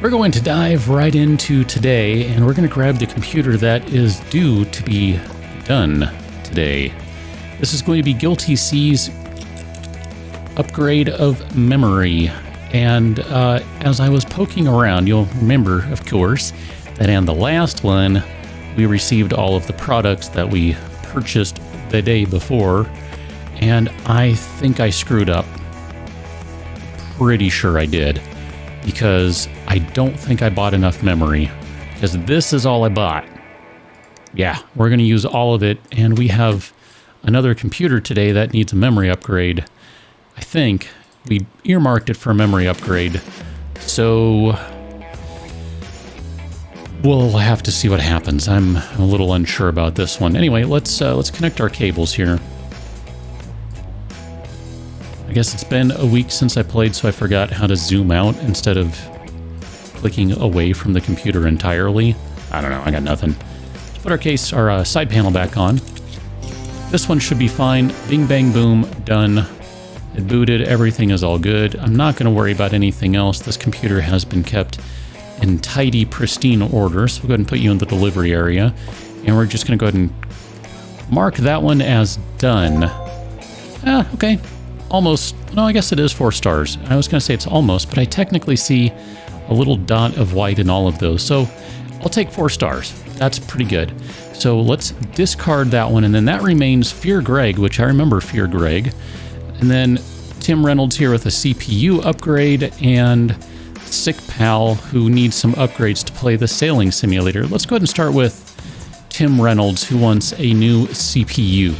We're going to dive right into today, and we're going to grab the computer that is due to be done today. This is going to be Guilty C's upgrade of memory. And as I was poking around, you'll remember, of course, that in the last one, we received all of the products that we purchased the day before, and I think I screwed up. Pretty sure I did, because I don't think I bought enough memory, because this is all I bought. Yeah, we're going to use all of it, and we have another computer today that needs a memory upgrade. I think we earmarked it for a memory upgrade, so we'll have to see what happens. I'm a little unsure about this one. Anyway, let's connect our cables here. I guess it's been a week since I played, so I forgot how to zoom out instead of clicking away from the computer entirely. I don't know, I got nothing. Let's put our side panel back on. This one should be fine. Bing, bang, boom, done. It booted, everything is all good. I'm not going to worry about anything else. This computer has been kept in tidy, pristine order, so we'll go ahead and put you in the delivery area. And we're just going to go ahead and mark that one as done. Okay. Almost. No, I guess it is 4 stars. I was going to say it's almost, but I technically see a little dot of white in all of those. So I'll take 4 stars. That's pretty good. So let's discard that one, and then that remains Fear Greg, which I remember Fear Greg. And then Tim Reynolds here with a CPU upgrade, and Sick Pal, who needs some upgrades to play the sailing simulator. Let's go ahead and start with Tim Reynolds, who wants a new CPU.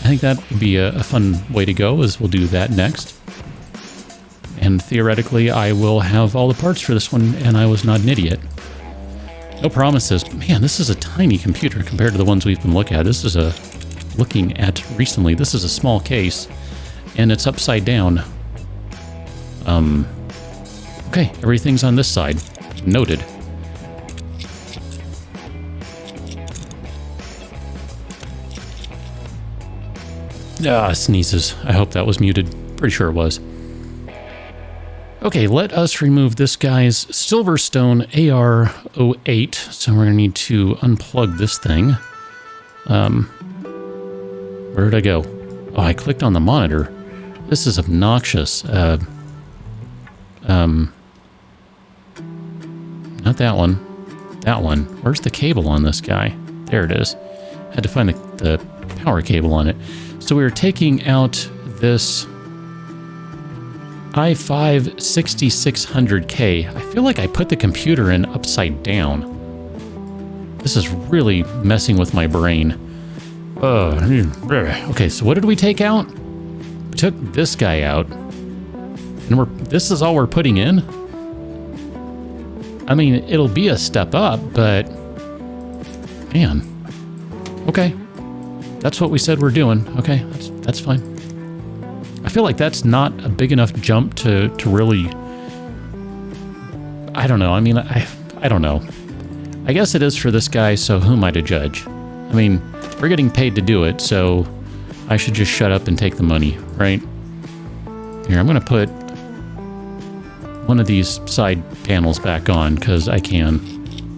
I think that would be a fun way to go, as we'll do that next. And theoretically, I will have all the parts for this one, and I was not an idiot. No promises, but man, this is a tiny computer compared to the ones we've been looking at. This is looking at recently. This is a small case, and it's upside down. Okay, everything's on this side. Noted. Sneezes. I hope that was muted. Pretty sure it was. Okay, let us remove this guy's Silverstone AR08. So we're going to need to unplug this thing. Where did I go? Oh, I clicked on the monitor. This is obnoxious. Not that one. That one. Where's the cable on this guy? There it is. Had to find the power cable on it. So we were taking out this i5 6600K. I feel like I put the computer in upside down. This is really messing with my brain. Okay, so what did we take out? We took this guy out. And this is all we're putting in? I mean, it'll be a step up, but man. Okay. That's what we said we're doing. Okay, that's fine. I feel like that's not a big enough jump to really... I don't know. I mean, I don't know. I guess it is for this guy, so who am I to judge? I mean, we're getting paid to do it, so I should just shut up and take the money, right? Here, I'm going to put one of these side panels back on, because I can.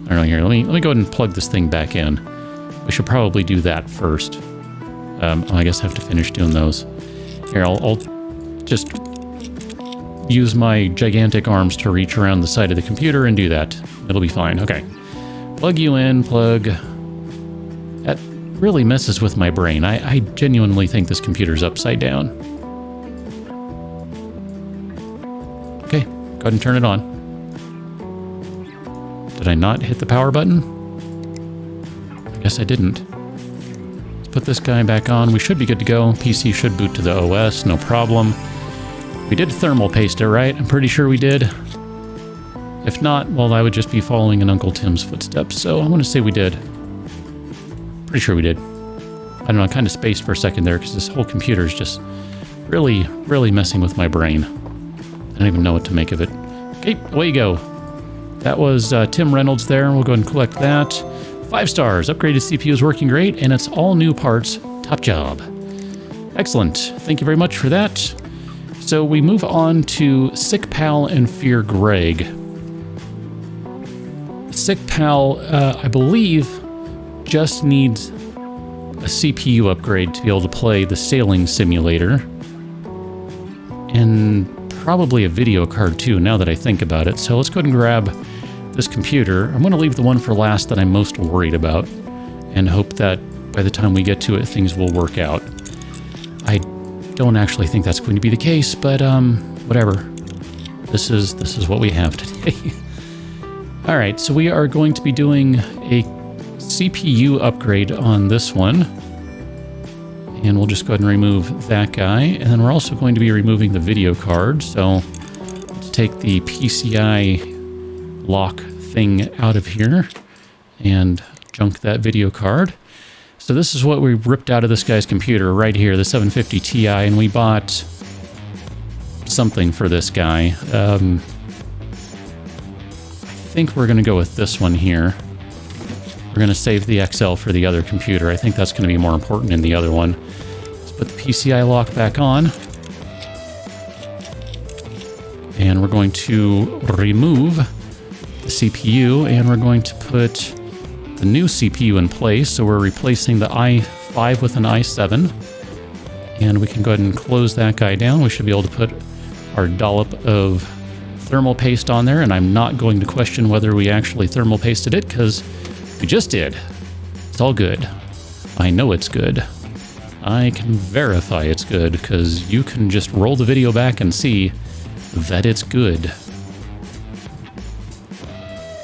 I don't know, here, let me go ahead and plug this thing back in. We should probably do that first. I guess I have to finish doing those. Here, I'll just use my gigantic arms to reach around the side of the computer and do that. It'll be fine. Okay. Plug you in, plug. That really messes with my brain. I genuinely think this computer's upside down. Okay, go ahead and turn it on. Did I not hit the power button? I guess I didn't. Put this guy back on. We should be good to go. PC should boot to the OS, no problem. We did thermal paste it, right? I'm pretty sure we did. If not, well, I would just be following in Uncle Tim's footsteps, so I want to say we did. Pretty sure we did. I don't know, I kind of spaced for a second there because this whole computer is just really, really messing with my brain. I don't even know what to make of it. Okay, away you go. That was Tim Reynolds there. We'll go ahead and collect that. 5 stars. Upgraded CPU is working great, and it's all new parts. Top job. Excellent. Thank you very much for that. So we move on to Sick Pal and Fear Greg. Sick Pal, I believe, just needs a CPU upgrade to be able to play the sailing simulator. And probably a video card too, now that I think about it. So let's go ahead and grab this computer. I'm going to leave the one for last that I'm most worried about and hope that by the time we get to it, things will work out. I don't actually think that's going to be the case, but whatever. This is what we have today. All right, so we are going to be doing a CPU upgrade on this one. And we'll just go ahead and remove that guy. And then we're also going to be removing the video card. So let's take the PCI lock thing out of here and junk that video card. So this is what we ripped out of this guy's computer right here, the 750 Ti, and we bought something for this guy. I think we're going to go with this one here. We're going to save the XL for the other computer. I think that's going to be more important in the other one. Let's put the PCI lock back on. And we're going to remove the CPU, and we're going to put the new CPU in place. So we're replacing the i5 with an i7. And we can go ahead and close that guy down. We should be able to put our dollop of thermal paste on there, and I'm not going to question whether we actually thermal pasted it, because we just did. It's all good. I know it's good. I can verify it's good, because you can just roll the video back and see that it's good.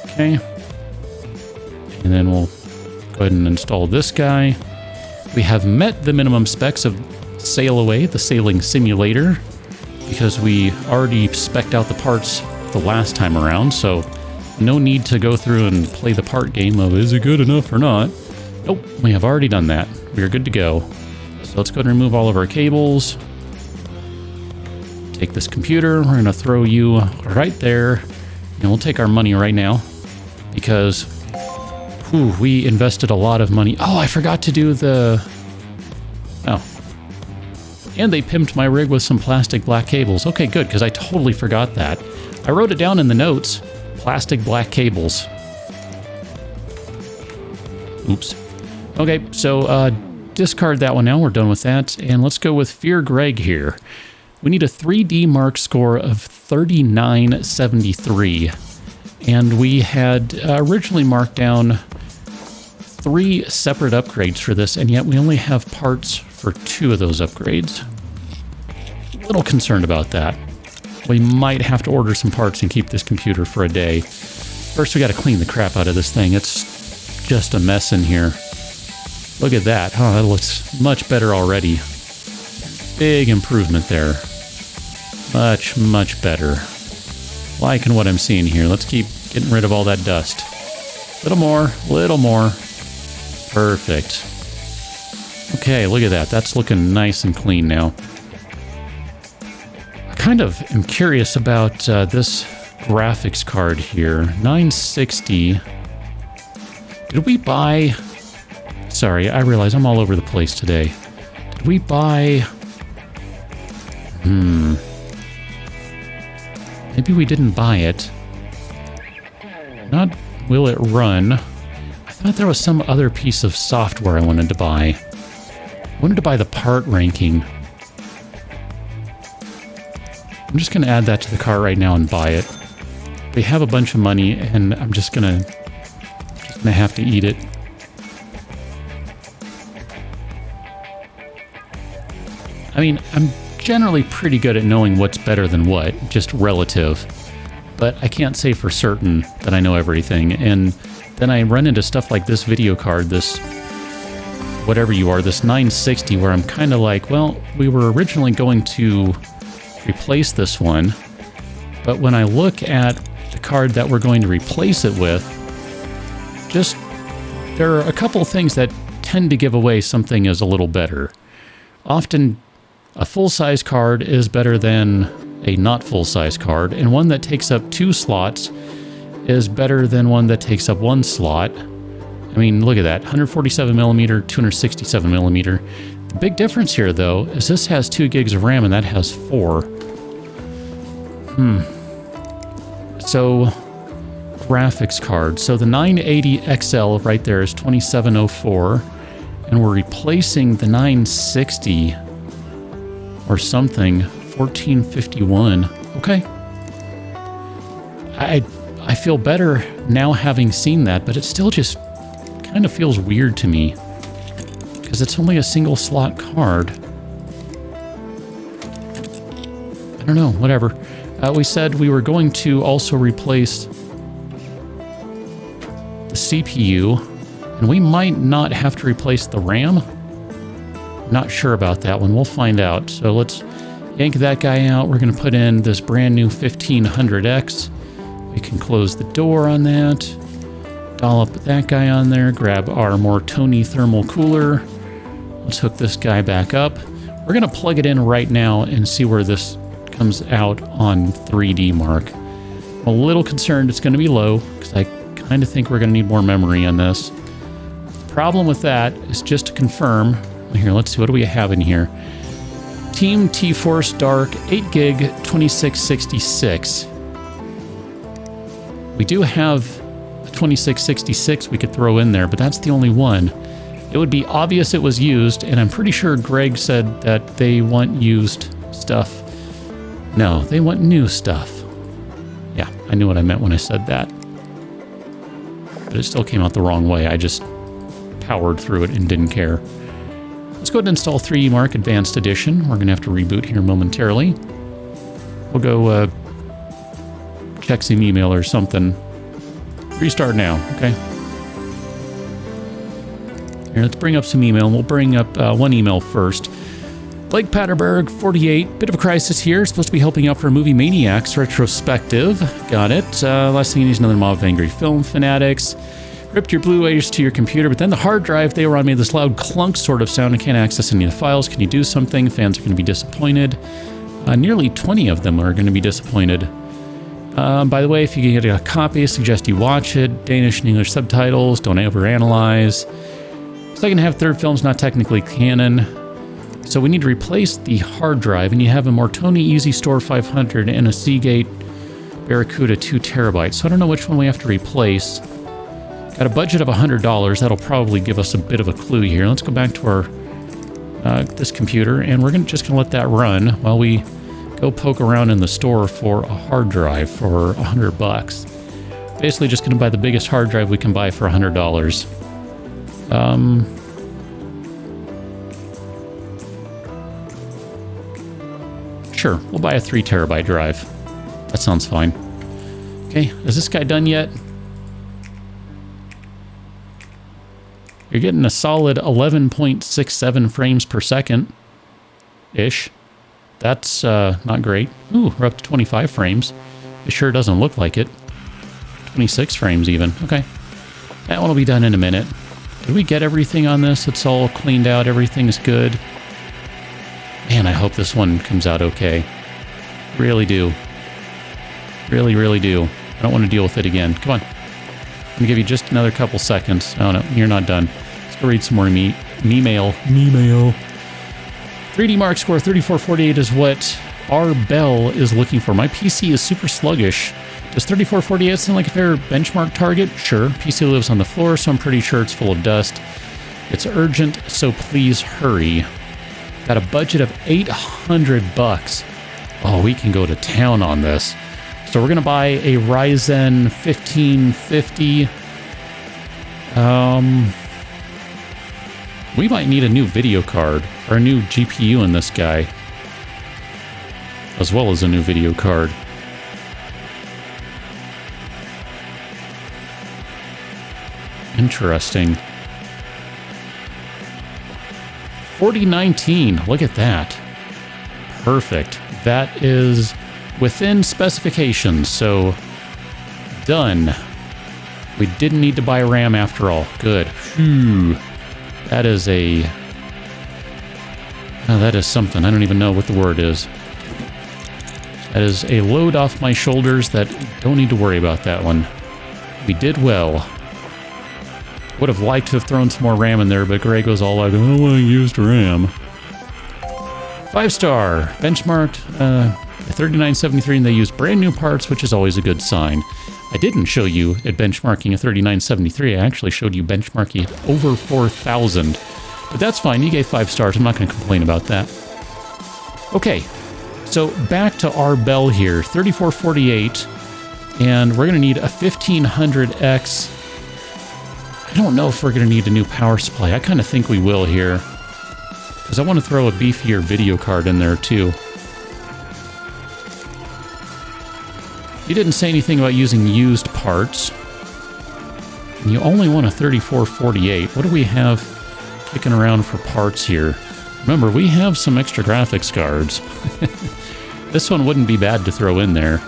Okay. And then we'll go ahead and install this guy. We have met the minimum specs of Sail Away, the sailing simulator, because we already spec'd out the parts the last time around, so no need to go through and play the part game of is it good enough or not. Nope, we have already done that. We are good to go. So let's go ahead and remove all of our cables. Take this computer, we're going to throw you right there, and we'll take our money right now, because we invested a lot of money. Oh, I forgot to do the... Oh. And they pimped my rig with some plastic black cables. Okay, good, because I totally forgot that. I wrote it down in the notes. Plastic black cables. Oops. Okay, so discard that one now. We're done with that. And let's go with Fear Greg here. We need a 3D mark score of 3973. And we had originally marked down 3 separate upgrades for this, and yet we only have parts for 2 of those upgrades. A little concerned about that. We might have to order some parts and keep this computer for a day. First, we got to clean the crap out of this thing. It's just a mess in here. Look at that. Oh, that looks much better already. Big improvement there. Much, much better. Liking what I'm seeing here. Let's keep getting rid of all that dust. Little more, little more. Perfect. Okay, look at that. That's looking nice and clean now. I kind of am curious about this graphics card here. 960. Did we buy... Sorry, I realize I'm all over the place today. Did we buy... Maybe we didn't buy it. Not will it run. I thought there was some other piece of software I wanted to buy. I wanted to buy the part ranking. I'm just going to add that to the cart right now and buy it. We have a bunch of money, and I'm just gonna have to eat it. I mean, I'm generally pretty good at knowing what's better than what, just relative. But I can't say for certain that I know everything. And then I run into stuff like this video card, this whatever you are, this 960, where I'm kind of like, well, we were originally going to replace this one. But when I look at the card that we're going to replace it with, just there are a couple things that tend to give away something is a little better. Often a full-size card is better than a not full-size card, and one that takes up 2 slots is better than one that takes up 1 slot. I mean, look at that, 147mm, 267mm. The big difference here, though, is this has 2 gigs of RAM and that has 4. So graphics card. So the 980 XL right there is 2704, and we're replacing the 960 or something, 1451. Okay. I feel better now having seen that, but it still just kind of feels weird to me because it's only a single slot card. I don't know, whatever. We said we were going to also replace the CPU, and we might not have to replace the RAM. Not sure about that one. We'll find out. So let's yank that guy out. We're going to put in this brand new 1500X. We can close the door on that. Dollop that guy on there. Grab our more Tony thermal cooler. Let's hook this guy back up. We're going to plug it in right now and see where this comes out on 3D Mark. I'm a little concerned it's going to be low because I kind of think we're going to need more memory on this. The problem with that is, just to confirm, here, let's see, what do we have in here? Team T-Force Dark 8 gig 2666. We do have a 2666 we could throw in there, but that's the only one. It would be obvious it was used, and I'm pretty sure Greg said that they want used stuff. No, they want new stuff. Yeah, I knew what I meant when I said that. But it still came out the wrong way. I just powered through it and didn't care. Let's go ahead and install 3D Mark Advanced Edition. We're going to have to reboot here momentarily. We'll go check some email or something. Restart now, okay? Here, let's bring up some email. We'll bring up one email first. Blake Patterberg, 48. Bit of a crisis here. Supposed to be helping out for a Movie Maniacs retrospective. Got it. Last thing you need is another mob of angry film fanatics. Ripped your Blu-rays to your computer, but then the hard drive they were on made this loud clunk sort of sound and can't access any of the files. Can you do something? Fans are going to be disappointed. Nearly 20 of them are going to be disappointed. By the way, if you can get a copy, I suggest you watch it. Danish and English subtitles. Don't overanalyze. Second half, third film's not technically canon. So we need to replace the hard drive, and you have a Mortoni Easy Store 500 and a Seagate Barracuda 2 terabytes. So I don't know which one we have to replace. Got a budget of $100. That'll probably give us a bit of a clue here. Let's go back to our this computer, and we're just gonna let that run while we go poke around in the store for a hard drive for $100. Basically, just gonna buy the biggest hard drive we can buy for $100. Sure, we'll buy a 3 terabyte drive. That sounds fine. Okay, is this guy done yet? You're getting a solid 11.67 frames per second-ish. That's not great. Ooh, we're up to 25 frames. It sure doesn't look like it. 26 frames even. Okay. That one will be done in a minute. Did we get everything on this? It's all cleaned out. Everything is good. Man, I hope this one comes out okay. Really do. Really, really do. I don't want to deal with it again. Come on. I'm going to give you just another couple seconds. Oh, no, you're not done. Let's go read some more email. 3D Mark score 3448 is what our Bell is looking for. My PC is super sluggish. Does 3448 sound like a fair benchmark target? Sure. PC lives on the floor, so I'm pretty sure it's full of dust. It's urgent, so please hurry. Got a budget of $800. Oh, we can go to town on this. So we're going to buy a Ryzen 1550. We might need a new video card or a new GPU in this guy, as well as a new video card. Interesting. 4019, look at that. Perfect. That is within specifications, so done. We didn't need to buy RAM after all. Good. Phew. That is a... Oh, that is something. I don't even know what the word is. That is a load off my shoulders that don't need to worry about that one. We did well. Would have liked to have thrown some more RAM in there, but Greg was all like, I don't want to use RAM. 5-star. Benchmarked. 3973, and they use brand new parts, which is always a good sign. I didn't show you at benchmarking a 3973. I actually showed you benchmarking at over 4,000. But that's fine. You gave 5 stars. I'm not going to complain about that. Okay, so back to our bell here, 3448, and we're going to need a 1500X. I don't know if we're going to need a new power supply. I kind of think we will here, because I want to throw a beefier video card in there too. You didn't say anything about using used parts, and you only want a 3448. What do we have kicking around for parts here? Remember, we have some extra graphics cards. This one wouldn't be bad to throw in there.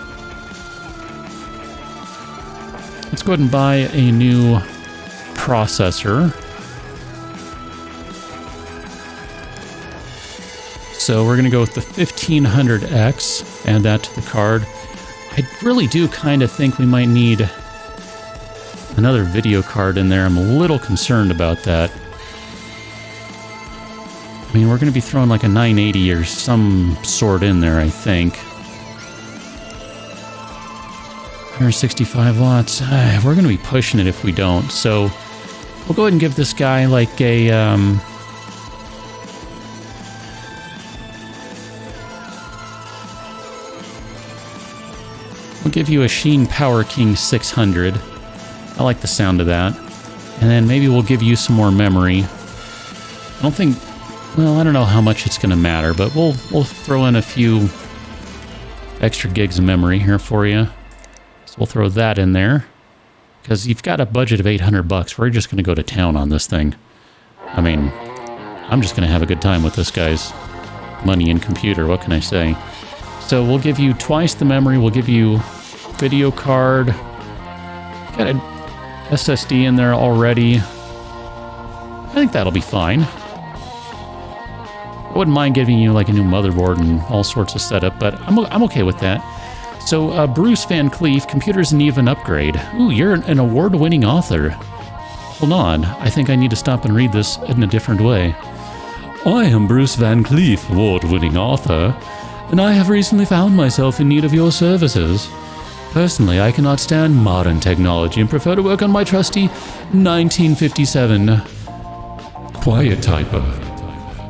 Let's go ahead and buy a new processor. So we're going to go with the 1500X, add that to the card. I really do kind of think we might need another video card in there. I'm a little concerned about that. I mean, we're going to be throwing like a 980 or some sort in there, I think. 165 watts. We're going to be pushing it if we don't. So we'll go ahead and give this guy like a... we'll give you a Sheen Power King 600. I like the sound of that. And then maybe we'll give you some more memory. I don't think... Well, I don't know how much it's going to matter, but we'll throw in a few extra gigs of memory here for you. So we'll throw that in there, because you've got a budget of $800. We're just going to go to town on this thing. I mean, I'm just going to have a good time with this guy's money and computer. What can I say? So we'll give you twice the memory. We'll give you video card. Got an SSD in there already. I think that'll be fine. I wouldn't mind giving you like a new motherboard and all sorts of setup, but I'm okay with that. So Bruce Van Cleef, computers in need of an upgrade. Ooh, you're an award-winning author. Hold on, I think I need to stop and read this in a different way. I am Bruce Van Cleef, award-winning author, and I have recently found myself in need of your services. Personally, I cannot stand modern technology and prefer to work on my trusty 1957 quiet typer.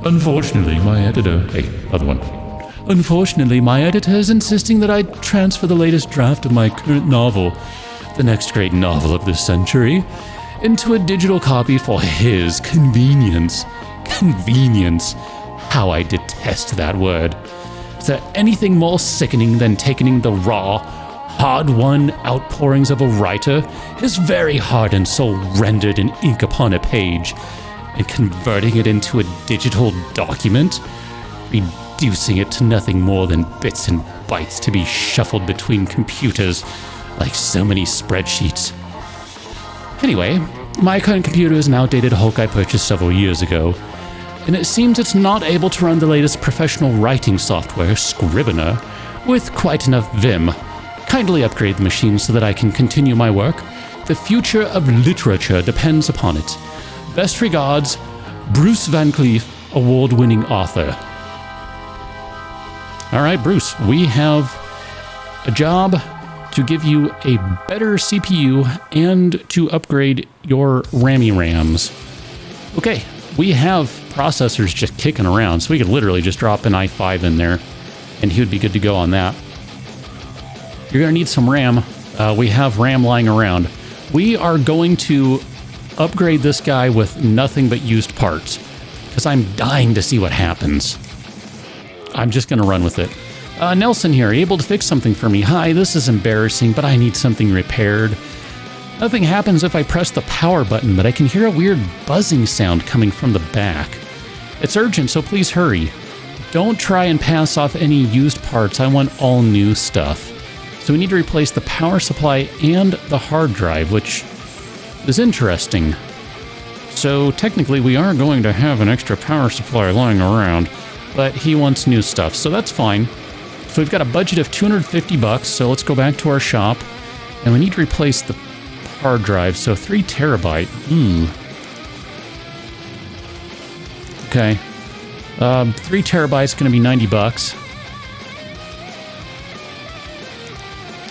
Unfortunately, my editor... Hey, other one. Unfortunately, my editor is insisting that I transfer the latest draft of my current novel, the next great novel of this century, into a digital copy for his convenience. Convenience. How I detest that word. Is there anything more sickening than taking the raw, hard-won outpourings of a writer, his very heart and soul rendered in ink upon a page, and converting it into a digital document, reducing it to nothing more than bits and bytes to be shuffled between computers like so many spreadsheets? Anyway, my current computer is an outdated Hulk I purchased several years ago, and it seems it's not able to run the latest professional writing software, Scrivener, with quite enough vim. Kindly upgrade the machine so that I can continue my work. The future of literature depends upon it. Best regards, Bruce Van Cleef, award-winning author. All right, Bruce, we have a job to give you a better CPU and to upgrade your RAMs. Okay, we have processors just kicking around, so we could literally just drop an i5 in there, and he would be good to go on that. You're going to need some RAM. We have RAM lying around. We are going to upgrade this guy with nothing but used parts, because I'm dying to see what happens. I'm just going to run with it. Nelson here, are you able to fix something for me? Hi, this is embarrassing, but I need something repaired. Nothing happens if I press the power button, but I can hear a weird buzzing sound coming from the back. It's urgent, so please hurry. Don't try and pass off any used parts. I want all new stuff. So we need to replace the power supply and the hard drive, which is interesting. So technically we are going to have an extra power supply lying around, but he wants new stuff, so that's fine. So we've got a budget of $250, so let's go back to our shop, and we need to replace the hard drive, so 3 terabyte. Okay. 3 terabytes going to be $90.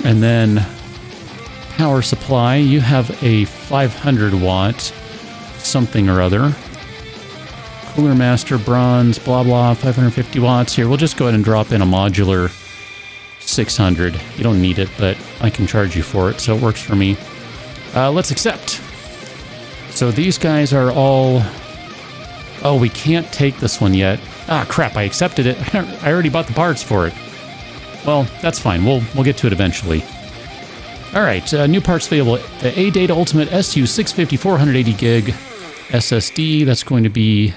And then power supply, you have a 500 watt something or other. Cooler master, bronze, blah blah, 550 watts. Here, we'll just go ahead and drop in a modular 600. You don't need it, but I can charge you for it, so it works for me. Let's accept. So these guys are all... Oh, we can't take this one yet. Ah, crap, I accepted it. I already bought the parts for it. Well, that's fine. We'll get to it eventually. All right, new parts available. The AData Ultimate SU650 480 gig SSD. That's going to be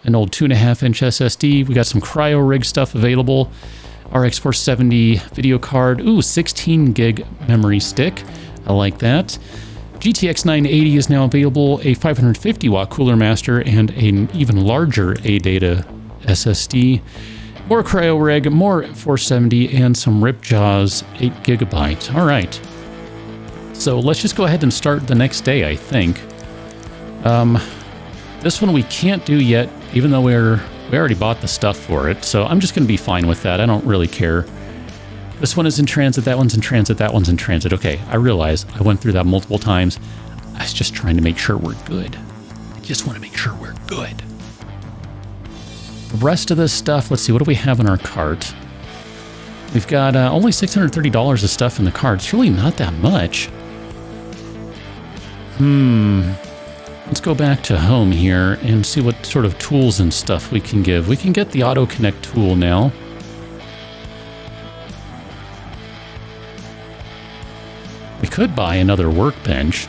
an old 2.5-inch SSD. We got some cryo rig stuff available. RX 470 video card. Ooh, 16 gig memory stick. I like that. GTX 980 is now available. A 550 watt Cooler Master and an even larger AData SSD. More cryo rig, more 470, and some Ripjaws 8 gigabyte. All right. So let's just go ahead and start the next day, I think. This one we can't do yet, even though we already bought the stuff for it. So I'm just going to be fine with that. I don't really care. This one is in transit, that one's in transit, that one's in transit. Okay, I realize I went through that multiple times. I was just trying to make sure we're good. I just want to make sure we're good. The rest of this stuff, let's see, what do we have in our cart? We've got only $630 of stuff in the cart. It's really not that much. Let's go back to home here and see what sort of tools and stuff we can give. We can get the Auto Connect tool now. We could buy another workbench.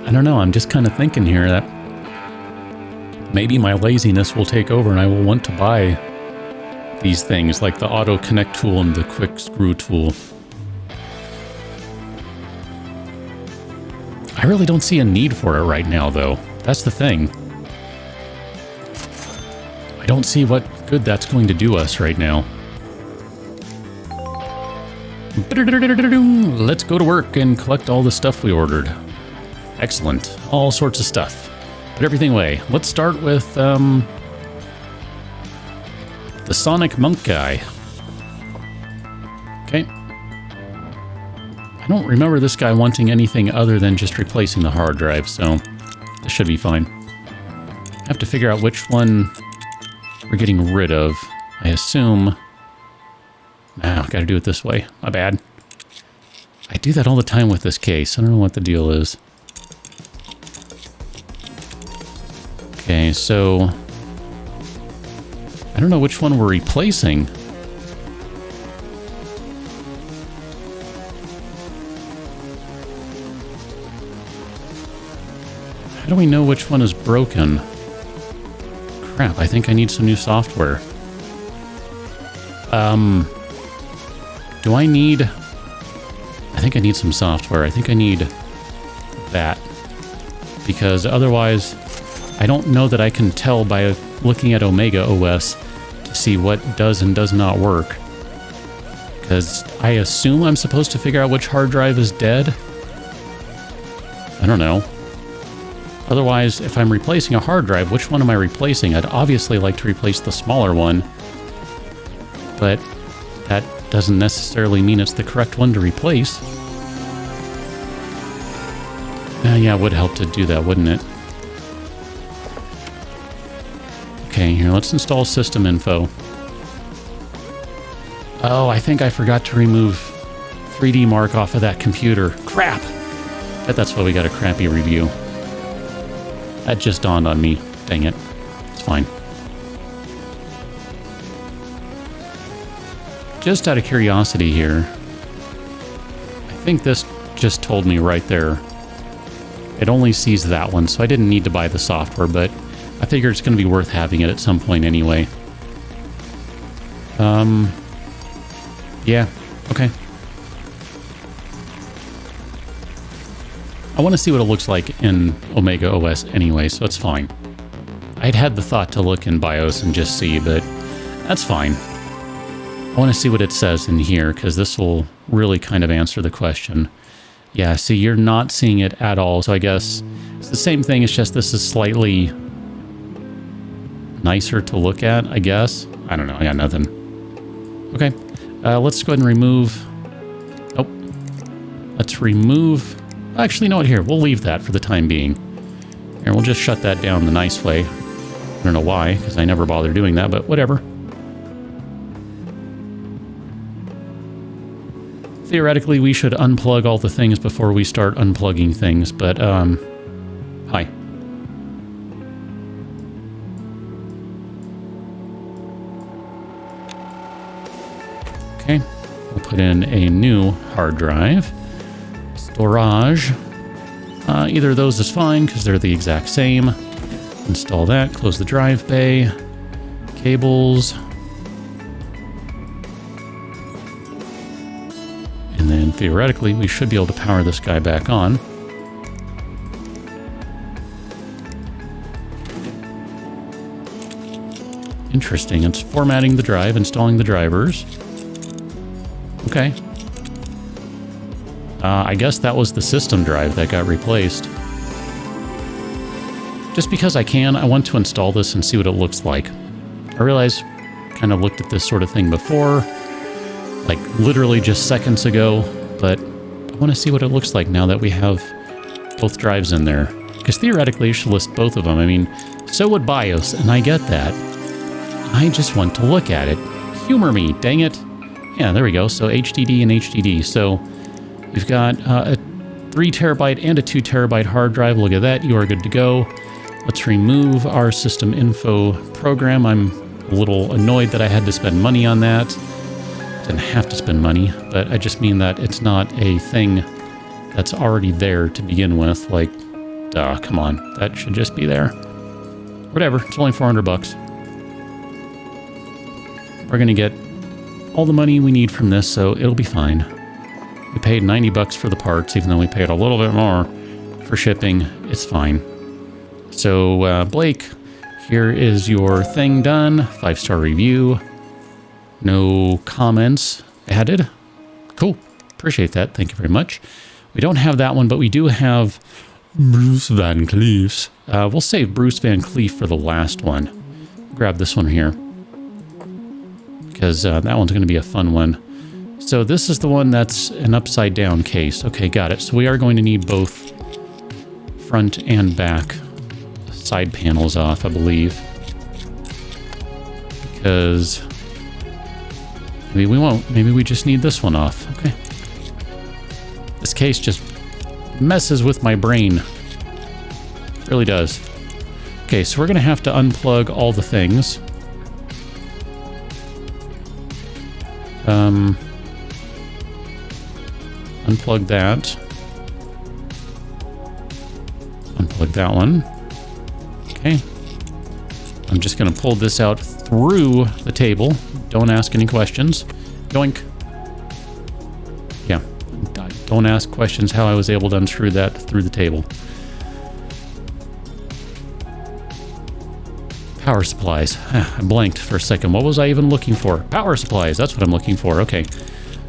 I don't know, I'm just kind of thinking here that maybe my laziness will take over and I will want to buy these things like the Auto Connect tool and the Quick Screw tool. I really don't see a need for it right now, though. That's the thing. I don't see what good that's going to do us right now. Let's go to work and collect all the stuff we ordered. Excellent. All sorts of stuff. Put everything away. Let's start with the Sonic Monk guy. Okay. I don't remember this guy wanting anything other than just replacing the hard drive, so this should be fine. I have to figure out which one we're getting rid of. I assume... Ah, gotta do it this way. My bad. I do that all the time with this case. I don't know what the deal is. Okay, so... I don't know which one we're replacing. How do we know which one is broken? Crap, I think I need some new software. Do I need... I think I need some software. I think I need that. Because otherwise, I don't know that I can tell by looking at Omega OS to see what does and does not work. Because I assume I'm supposed to figure out which hard drive is dead. I don't know. Otherwise, if I'm replacing a hard drive, which one am I replacing? I'd obviously like to replace the smaller one. But that doesn't necessarily mean it's the correct one to replace. Yeah, it would help to do that, wouldn't it? Okay, here, let's install system info. Oh, I think I forgot to remove 3D Mark off of that computer. Crap! Bet that's why we got a crappy review. That just dawned on me. Dang it. It's fine. Just out of curiosity here, I think this just told me right there. It only sees that one, so I didn't need to buy the software, but I figure it's going to be worth having it at some point anyway. Yeah, okay. I want to see what it looks like in Omega OS anyway, so it's fine. I'd had the thought to look in BIOS and just see, but that's fine. I want to see what it says in here, because this will really kind of answer the question. Yeah, see, you're not seeing it at all, so I guess it's the same thing, it's just this is slightly nicer to look at, I guess. I don't know. I got nothing. Okay. Let's go ahead and remove... Oh. Let's remove... Actually, you know what? Here, we'll leave that for the time being. And we'll just shut that down the nice way. I don't know why, because I never bother doing that, but whatever. Theoretically, we should unplug all the things before we start unplugging things, but, hi. Okay, we'll put in a new hard drive. Storage. Either of those is fine, because they're the exact same. Install that, close the drive bay. Cables. And then, theoretically, we should be able to power this guy back on. Interesting. It's formatting the drive, installing the drivers. Okay. I guess that was the system drive that got replaced. Just because I can, I want to install this and see what it looks like. I realize I kind of looked at this sort of thing before, like literally just seconds ago, but I want to see what it looks like now that we have both drives in there. Because theoretically, you should list both of them. I mean, so would BIOS, and I get that. I just want to look at it. Humor me, dang it. Yeah, there we go. So HDD and HDD. So we've got a 3 terabyte and a 2 terabyte hard drive. Look at that. You are good to go. Let's remove our system info program. I'm a little annoyed that I had to spend money on that. Didn't have to spend money, but I just mean that it's not a thing that's already there to begin with. Like, duh, come on. That should just be there. Whatever. It's only $400. We're going to get all the money we need from this, so it'll be fine. We paid $90 for the parts, even though we paid a little bit more for shipping. It's fine. So, Blake, here is your thing done. 5-star review. No comments added. Cool. Appreciate that. Thank you very much. We don't have that one, but we do have Bruce Van Cleef's. We'll save Bruce Van Cleef for the last one. Grab this one here, because that one's going to be a fun one. So this is the one that's an upside down case. Okay, got it. So we are going to need both front and back side panels off, I believe. Because maybe we won't. Maybe we just need this one off. Okay. This case just messes with my brain. It really does. Okay, so we're going to have to unplug all the things. Unplug that. Unplug that one. Okay. I'm just going to pull this out through the table. Don't ask any questions. Yoink. Yeah. Don't ask questions how I was able to unscrew that through the table. Power supplies. I blanked for a second. What was I even looking for? Power supplies. That's what I'm looking for. Okay.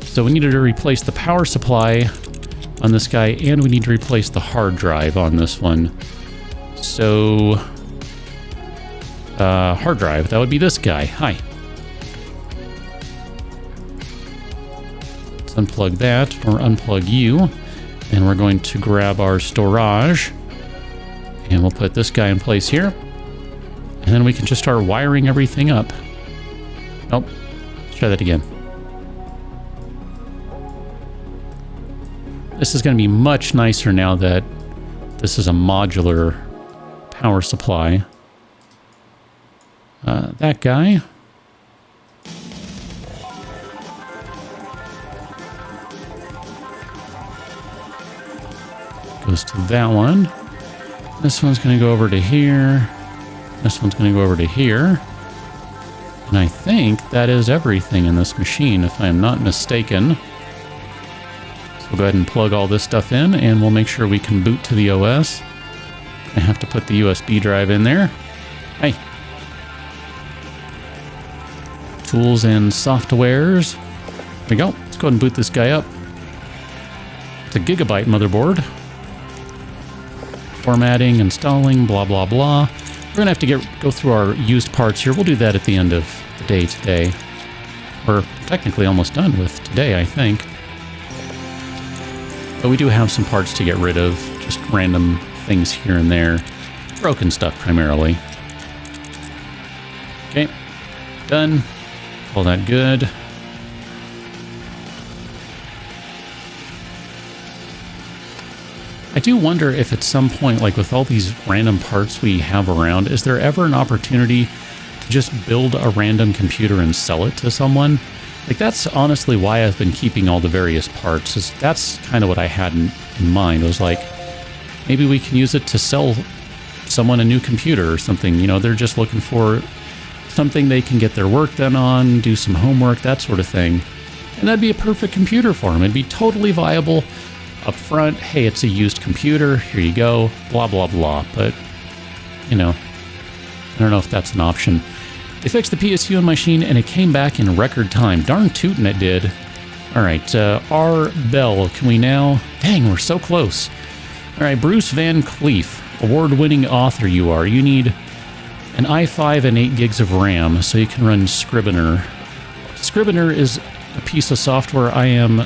So we needed to replace the power supply on this guy, and we need to replace the hard drive on this one. So, hard drive. That would be this guy. Hi. Let's unplug that, or unplug you. And we're going to grab our storage. And we'll put this guy in place here. And then we can just start wiring everything up. Nope. Let's try that again. This is going to be much nicer now that this is a modular power supply. That guy. Goes to that one. This one's going to go over to here. This one's going to go over to here. And I think that is everything in this machine, if I'm not mistaken. We'll go ahead and plug all this stuff in, and we'll make sure we can boot to the OS. I have to put the USB drive in there. Hey. Tools and softwares. There we go. Let's go ahead and boot this guy up. It's a gigabyte motherboard. Formatting, installing, blah, blah, blah. We're going to have to go through our used parts here. We'll do that at the end of the day today. We're technically almost done with today, I think. But we do have some parts to get rid of. Just random things here and there. Broken stuff, primarily. Okay. Done. All that good. I do wonder if at some point, like with all these random parts we have around, is there ever an opportunity to just build a random computer and sell it to someone? Like, that's honestly why I've been keeping all the various parts. Is that's kind of what I had in mind. I was like, maybe we can use it to sell someone a new computer or something. You know, they're just looking for something they can get their work done on, do some homework, that sort of thing. And that'd be a perfect computer for them. It'd be totally viable. Up front, hey, it's a used computer, here you go, blah, blah, blah. But, you know, I don't know if that's an option. They fixed the PSU on my machine, and it came back in record time. Darn tootin' it did. All right, R. Bell, can we now... Dang, we're so close. All right, Bruce Van Cleef, award-winning author you are. You need an i5 and 8 gigs of RAM so you can run Scrivener. Scrivener is a piece of software I am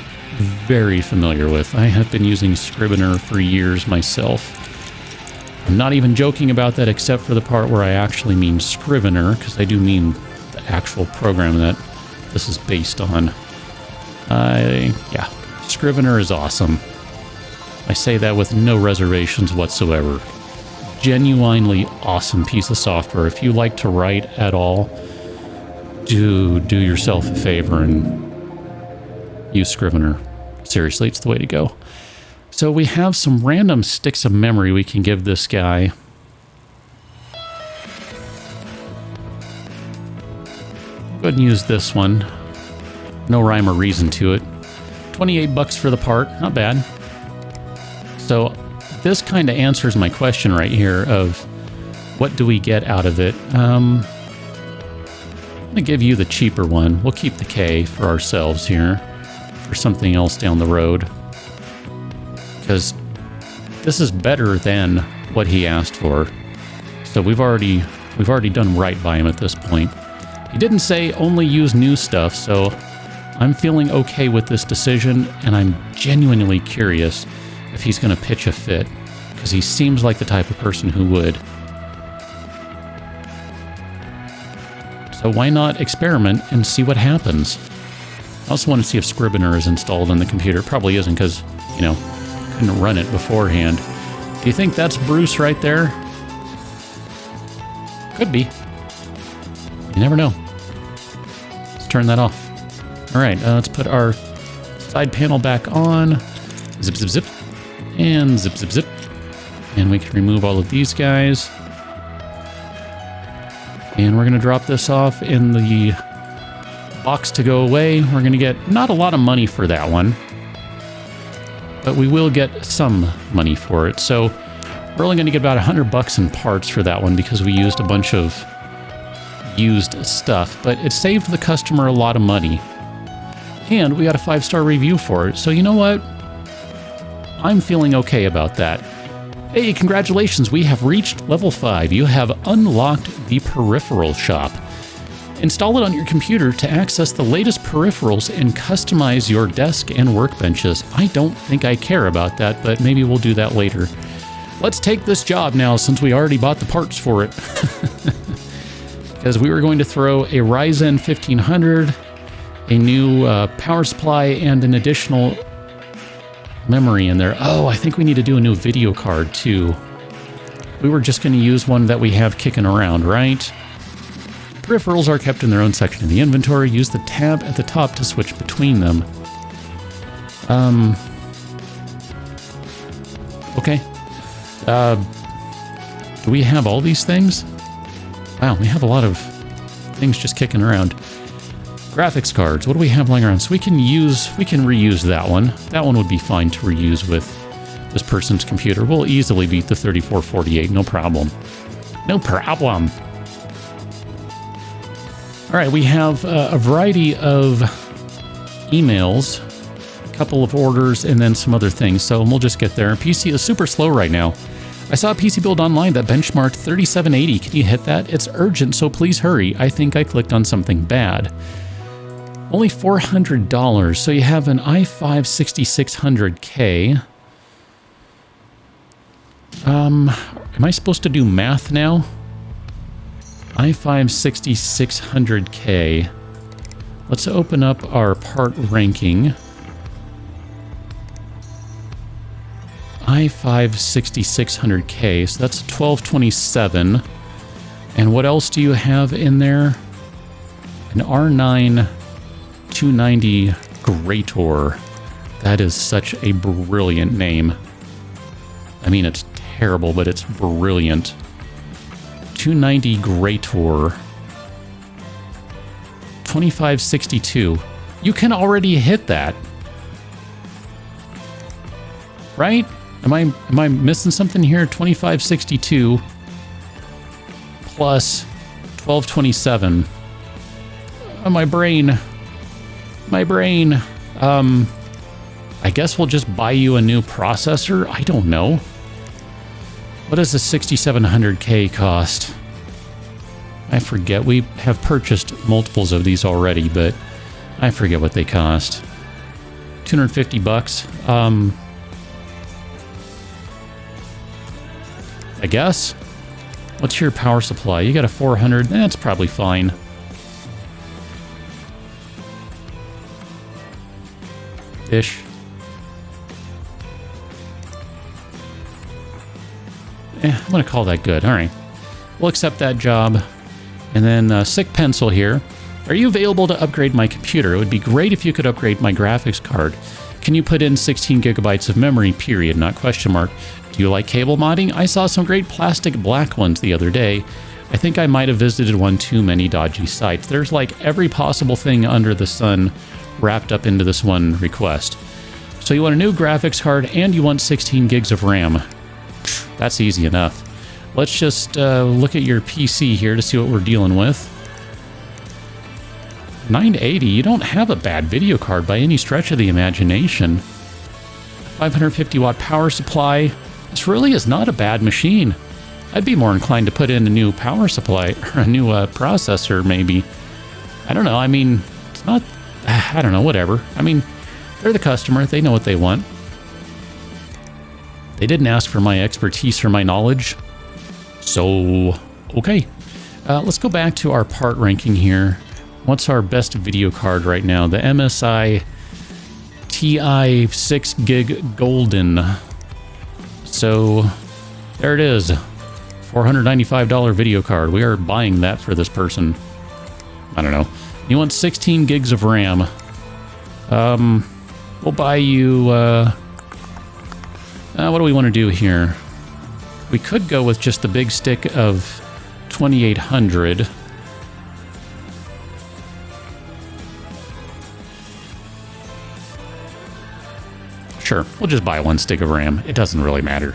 very familiar with. I have been using Scrivener for years myself. I'm not even joking about that except for the part where I actually mean Scrivener, because I do mean the actual program that this is based on. Yeah, Scrivener is awesome. I say that with no reservations whatsoever. Genuinely awesome piece of software. If you like to write at all, do yourself a favor and use Scrivener. Seriously, it's the way to go. So we have some random sticks of memory we can give this guy. Go ahead and use this one. No rhyme or reason to it. 28 bucks for the part, not bad. So this kind of answers my question right here of what do we get out of it? I'm going to give you the cheaper one. We'll keep the K for ourselves here. For something else down the road, because this is better than what he asked for. So we've already done right by him at this point. He didn't say only use new stuff, so I'm feeling okay with this decision, and I'm genuinely curious if he's going to pitch a fit, because he seems like the type of person who would. So why not experiment and see what happens? I also want to see if Scrivener is installed on the computer. It probably isn't because, you know, couldn't run it beforehand. Do you think that's Bruce right there? Could be. You never know. Let's turn that off. All right, let's put our side panel back on. Zip, zip, zip. And zip, zip, zip. And we can remove all of these guys. And we're going to drop this off in the box to go away. We're going to get not a lot of money for that one, but we will get some money for it. So we're only going to get about 100 bucks in parts for that one because we used a bunch of used stuff, but it saved the customer a lot of money. And we got a 5-star review for it. So you know what? I'm feeling okay about that. Hey, congratulations. We have reached level 5. You have unlocked the peripheral shop. Install it on your computer to access the latest peripherals and customize your desk and workbenches. I don't think I care about that, but maybe we'll do that later. Let's take this job now since we already bought the parts for it. Because we were going to throw a Ryzen 1500, a new power supply, and an additional memory in there. Oh, I think we need to do a new video card too. We were just going to use one that we have kicking around, right? Peripherals are kept in their own section of the inventory. Use the tab at the top to switch between them. Okay. Do we have all these things? Wow, we have a lot of things just kicking around. Graphics cards. What do we have lying around? So we can reuse that one. That one would be fine to reuse with this person's computer. We'll easily beat the 3448, no problem. No problem. All right, we have a variety of emails, a couple of orders, and then some other things. So we'll just get there. PC is super slow right now. I saw a PC build online that benchmarked 3780. Can you hit that? It's urgent, so please hurry. I think I clicked on something bad. Only $400. So you have an i5 6600K. Am I supposed to do math now? i5 6600K. Let's open up our part ranking. i5 6600K, so that's 1227. And what else do you have in there? An R9 290 Greator. That is such a brilliant name. I mean, it's terrible, but it's brilliant. 290 Greator. 2562. You can already hit that. Right? Am I missing something here? 2562 plus 1227. Oh, my brain. My brain. I guess we'll just buy you a new processor? I don't know. What does the 6700K cost? I forget. We have purchased multiples of these already, but I forget what they cost. 250 bucks. I guess. What's your power supply? You got a 400. That's probably fine. Ish. I'm going to call that good. All right. We'll accept that job. And then sick pencil here. Are you available to upgrade my computer? It would be great if you could upgrade my graphics card. Can you put in 16 gigabytes of memory, period, not question mark? Do you like cable modding? I saw some great plastic black ones the other day. I think I might have visited one too many dodgy sites. There's like every possible thing under the sun wrapped up into this one request. So you want a new graphics card and you want 16 gigs of RAM. That's easy enough. Let's just look at your PC here to see what we're dealing with. 980, you don't have a bad video card by any stretch of the imagination. 550 watt power supply. This really is not a bad machine. I'd be more inclined to put in a new power supply, or a new processor maybe. I don't know, I mean, it's not, I don't know, whatever. I mean, they're the customer, they know what they want. They didn't ask for my expertise or my knowledge. So, okay. Let's go back to our part ranking here. What's our best video card right now? The MSI TI 6 gig Golden. So, there it is. $495 video card. We are buying that for this person. I don't know. You want 16 gigs of RAM. We'll buy you... what do we want to do here? We could go with just the big stick of 2800. Sure, we'll just buy one stick of RAM. It doesn't really matter.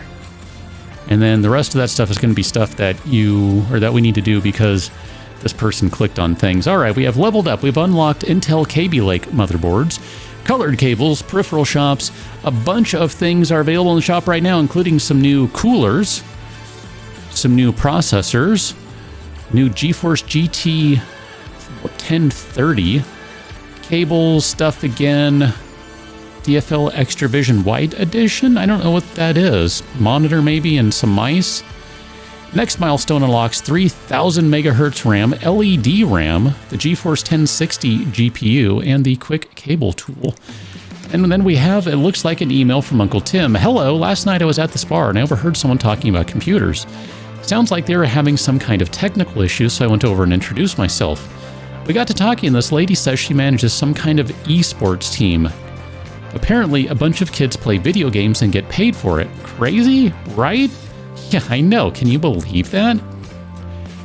And then the rest of that stuff is going to be stuff that that we need to do because this person clicked on things. All right, we have leveled up. We've unlocked Intel Kaby Lake motherboards, colored cables, peripheral shops. A bunch of things are available in the shop right now, including some new coolers, some new processors, new GeForce GT 1030, cables, stuff again, DFL Extravision White Edition? I don't know what that is. Monitor maybe and some mice. Next milestone unlocks 3000 megahertz RAM, LED RAM, the GeForce 1060 GPU, and the quick cable tool. And then we have, it looks like an email from Uncle Tim. Hello, last night I was at the spa and I overheard someone talking about computers. Sounds like they were having some kind of technical issue, so I went over and introduced myself. We got to talking and this lady says she manages some kind of esports team. Apparently, a bunch of kids play video games and get paid for it. Crazy, right? Yeah, I know. Can you believe that?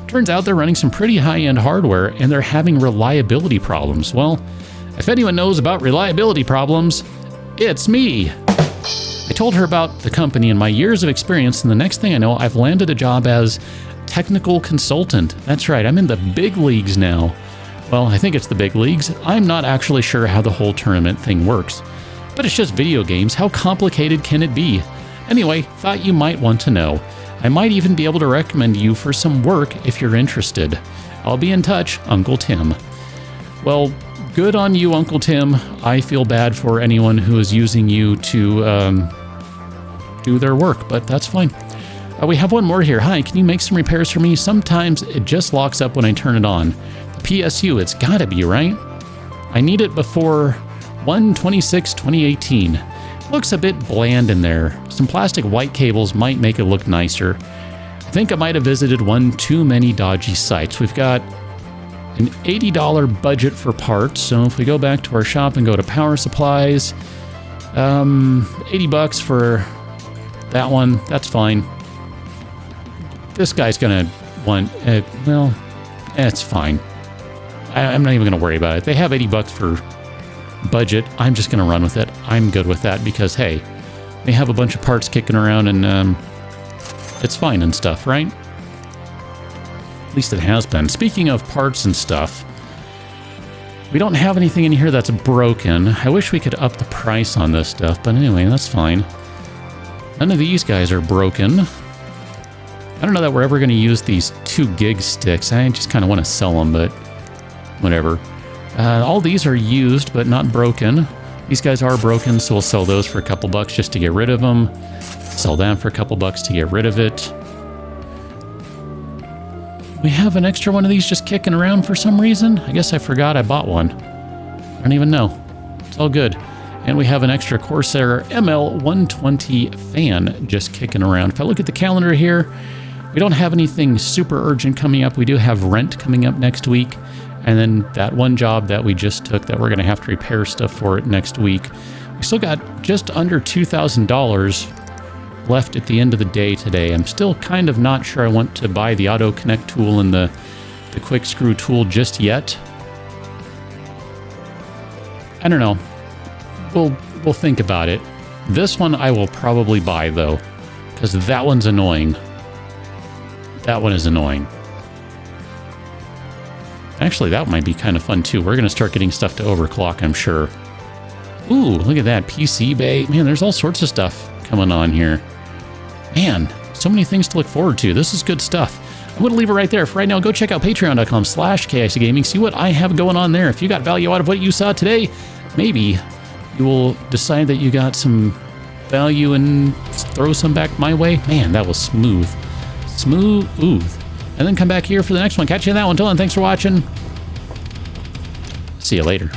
Turns out they're running some pretty high-end hardware and they're having reliability problems. Well, if anyone knows about reliability problems, it's me. I told her about the company and my years of experience, and the next thing I know, I've landed a job as technical consultant. That's right, I'm in the big leagues now. Well, I think it's the big leagues. I'm not actually sure how the whole tournament thing works. But it's just video games. How complicated can it be? Anyway, thought you might want to know. I might even be able to recommend you for some work if you're interested. I'll be in touch, Uncle Tim. Well, good on you, Uncle Tim. I feel bad for anyone who is using you to do their work, but that's fine. We have one more here. Hi, can you make some repairs for me? Sometimes it just locks up when I turn it on. The PSU, it's gotta be, right? I need it before 1/26/2018. Looks a bit bland in there. Some plastic white cables might make it look nicer. I think I might have visited one too many dodgy sites. We've got an $80 budget for parts, so if we go back to our shop and go to power supplies, $80 for that one, that's fine. This guy's gonna want, well, it's fine. I'm not even gonna worry about it. They have $80 for budget. I'm just gonna run with it. I'm good with that because, hey, they have a bunch of parts kicking around and it's fine and stuff, right? At least it has been. Speaking of parts and stuff, we don't have anything in here that's broken. I wish we could up the price on this stuff, but anyway, that's fine. None of these guys are broken. I don't know that we're ever going to use these 2 gig sticks. I just kind of want to sell them, but whatever. All these are used, but not broken. These guys are broken, so we'll sell those for a couple bucks just to get rid of them. Sell that for a couple bucks to get rid of it. We have an extra one of these just kicking around for some reason. I guess I forgot I bought one. I don't even know. It's all good. And we have an extra Corsair ML120 fan just kicking around. If I look at the calendar here, we don't have anything super urgent coming up. We do have rent coming up next week. And then that one job that we just took that we're going to have to repair stuff for it next week. We still got just under $2,000 left at the end of the day today. I'm still kind of not sure I want to buy the auto connect tool and the quick screw tool just yet. I don't know. We'll think about it. This one I will probably buy though, because that one's annoying. That one is annoying. Actually, that might be kind of fun too. We're going to start getting stuff to overclock, I'm sure. Ooh, look at that PC bay. Man, there's all sorts of stuff coming on here. Man, so many things to look forward to. This is good stuff. I'm going to leave it right there. For right now, go check out patreon.com/KICGaming. See what I have going on there. If you got value out of what you saw today, maybe you will decide that you got some value and throw some back my way. Man, that was smooth. Smooth. And then come back here for the next one. Catch you in that one. Until then, thanks for watching. See you later.